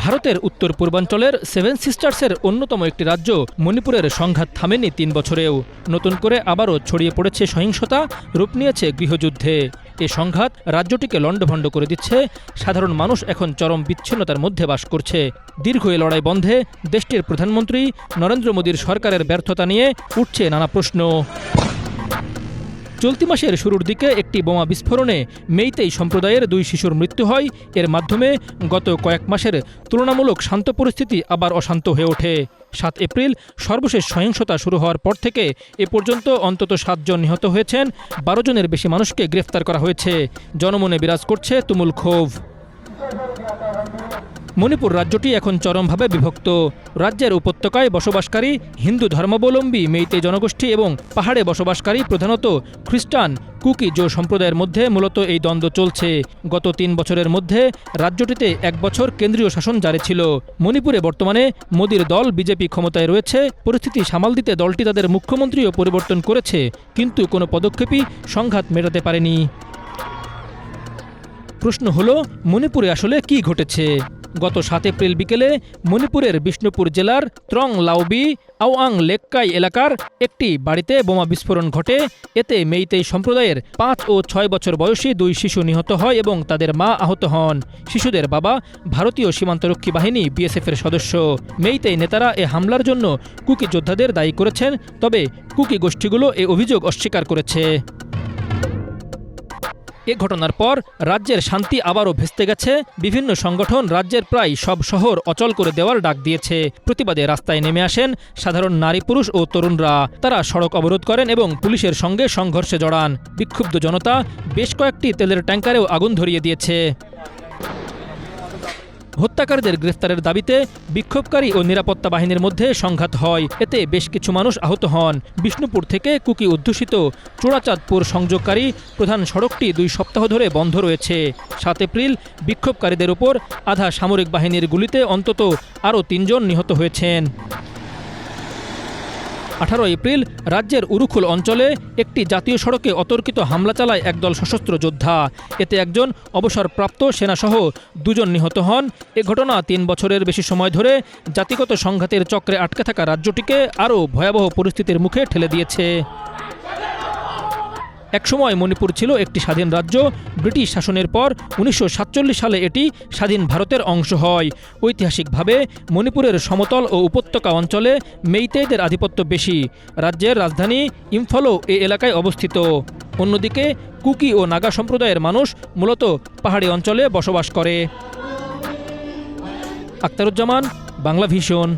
ভারতের উত্তর পূর্বাঞ্চলের সেভেন সিস্টার্সের অন্যতম একটি রাজ্য মণিপুরের সংঘাত থামেনি ৩ বছরেও। নতুন করে আবারও ছড়িয়ে পড়েছে সহিংসতা, রূপ নিয়েছে গৃহযুদ্ধে। এ সংঘাত রাজ্যটিকে লণ্ডভণ্ড করে দিচ্ছে। সাধারণ মানুষ এখন চরম বিচ্ছিন্নতার মধ্যে বাস করছে। দীর্ঘ এ লড়াই বন্ধে দেশটির প্রধানমন্ত্রী নরেন্দ্র মোদীর সরকারের ব্যর্থতা নিয়ে উঠছে নানা প্রশ্ন। চলতি মাসের শুরুর দিকে একটি বোমা বিস্ফোরণে মেইতেই সম্প্রদায়ের ২ শিশুর মৃত্যু হয়। এর মাধ্যমে গত কয়েক মাসের তুলনামূলক শান্ত পরিস্থিতি আবার অশান্ত হয়ে ওঠে। ৭ এপ্রিল সর্বশেষ সহিংসতা শুরু হওয়ার পর থেকে এ পর্যন্ত অন্তত ৭ জন নিহত হয়েছেন, ১২ জনের বেশি মানুষকে গ্রেফতার করা হয়েছে। জনমনে বিরাজ করছে তুমুল ক্ষোভ। মণিপুর রাজ্যটি এখন চরমভাবে বিভক্ত। রাজ্যের উপত্যকায় বসবাসকারী হিন্দু ধর্মাবলম্বী মেইতেই জনগোষ্ঠী এবং পাহাড়ে বসবাসকারী প্রধানত খ্রিস্টান কুকি জো সম্প্রদায়ের মধ্যে মূলত এই দ্বন্দ্ব চলছে। গত ৩ বছরের মধ্যে রাজ্যটিতে ১ বছর কেন্দ্রীয় শাসন জারি ছিল। মণিপুরে বর্তমানে মোদির দল বিজেপি ক্ষমতায় রয়েছে। পরিস্থিতি সামাল দিতে দলটি তাদের মুখ্যমন্ত্রীও পরিবর্তন করেছে, কিন্তু কোনো পদক্ষেপই সংঘাত মেটাতে পারেনি। প্রশ্ন হলো, মণিপুরে আসলে কি ঘটেছে? গত ৭ এপ্রিল বিকেলে মণিপুরের বিষ্ণুপুর জেলার ত্রং লাওবি আওয়াং লেককাই এলাকার একটি বাড়িতে বোমা বিস্ফোরণ ঘটে। এতে মেইতেই সম্প্রদায়ের ৫ ও ৬ বছর বয়সী ২ শিশু নিহত হয় এবং তাদের মা আহত হন। শিশুদের বাবা ভারতীয় সীমান্তরক্ষী বাহিনী বিএসএফের সদস্য। মেইতেই নেতারা এ হামলার জন্য কুকি যোদ্ধাদের দায়ী করেছেন, তবে কুকি গোষ্ঠীগুলো এ অভিযোগ অস্বীকার করেছে। এ ঘটনার পর রাজ্যের শান্তি আবারও ভেস্তে গেছে। বিভিন্ন সংগঠন রাজ্যের প্রায় সব শহর অচল করে দেওয়ার ডাক দিয়েছে। প্রতিবাদে রাস্তায় নেমে আসেন সাধারণ নারী, পুরুষ ও তরুণরা। তারা সড়ক অবরোধ করেন এবং পুলিশের সঙ্গে সংঘর্ষে জড়ান। বিক্ষুব্ধ জনতা বেশ কয়েকটি তেলের ট্যাঙ্কারেও আগুন ধরিয়ে দিয়েছে। হত্যাকারীদের গ্রেফতারের দাবিতে বিক্ষোভকারী ও নিরাপত্তা বাহিনীর মধ্যে সংঘাত হয়। এতে বেশ কিছু মানুষ আহত হন। বিষ্ণুপুর থেকে কুকি অধ্যুষিত চূড়াচাঁদপুর সংযোগকারী প্রধান সড়কটি ২ সপ্তাহ ধরে বন্ধ রয়েছে। ৭ এপ্রিল বিক্ষোভকারীদের উপর আধা সামরিক বাহিনীর গুলিতে অন্তত আরও ৩ জন নিহত হয়েছেন। ১৮ এপ্রিল রাজ্যের উরুখুল অঞ্চলে একটি জাতীয় সড়কে অতর্কিত হামলা চালায় একদল সশস্ত্র যোদ্ধা। এতে একজন অবসরপ্রাপ্ত সেনাসহ ২ জন নিহত হন। এ ঘটনা ৩ বছরের বেশি সময় ধরে জাতিগত সংঘাতের চক্রে আটকে থাকা রাজ্যটিকে আরও ভয়াবহ পরিস্থিতির মুখে ঠেলে দিয়েছে। একসময় মণিপুর ছিল একটি স্বাধীন রাজ্য। ব্রিটিশ শাসনের পর ১৯৪৭ সালে এটি স্বাধীন ভারতের অংশ হয়। ঐতিহাসিকভাবে মণিপুরের সমতল ও উপত্যকা অঞ্চলে মেইতেইদের আধিপত্য বেশি। রাজ্যের রাজধানী ইম্ফলও এ এলাকায় অবস্থিত। অন্যদিকে কুকি ও নাগা সম্প্রদায়ের মানুষ মূলত পাহাড়ি অঞ্চলে বসবাস করে। আখতারুজ্জামান, বাংলা ভিশন।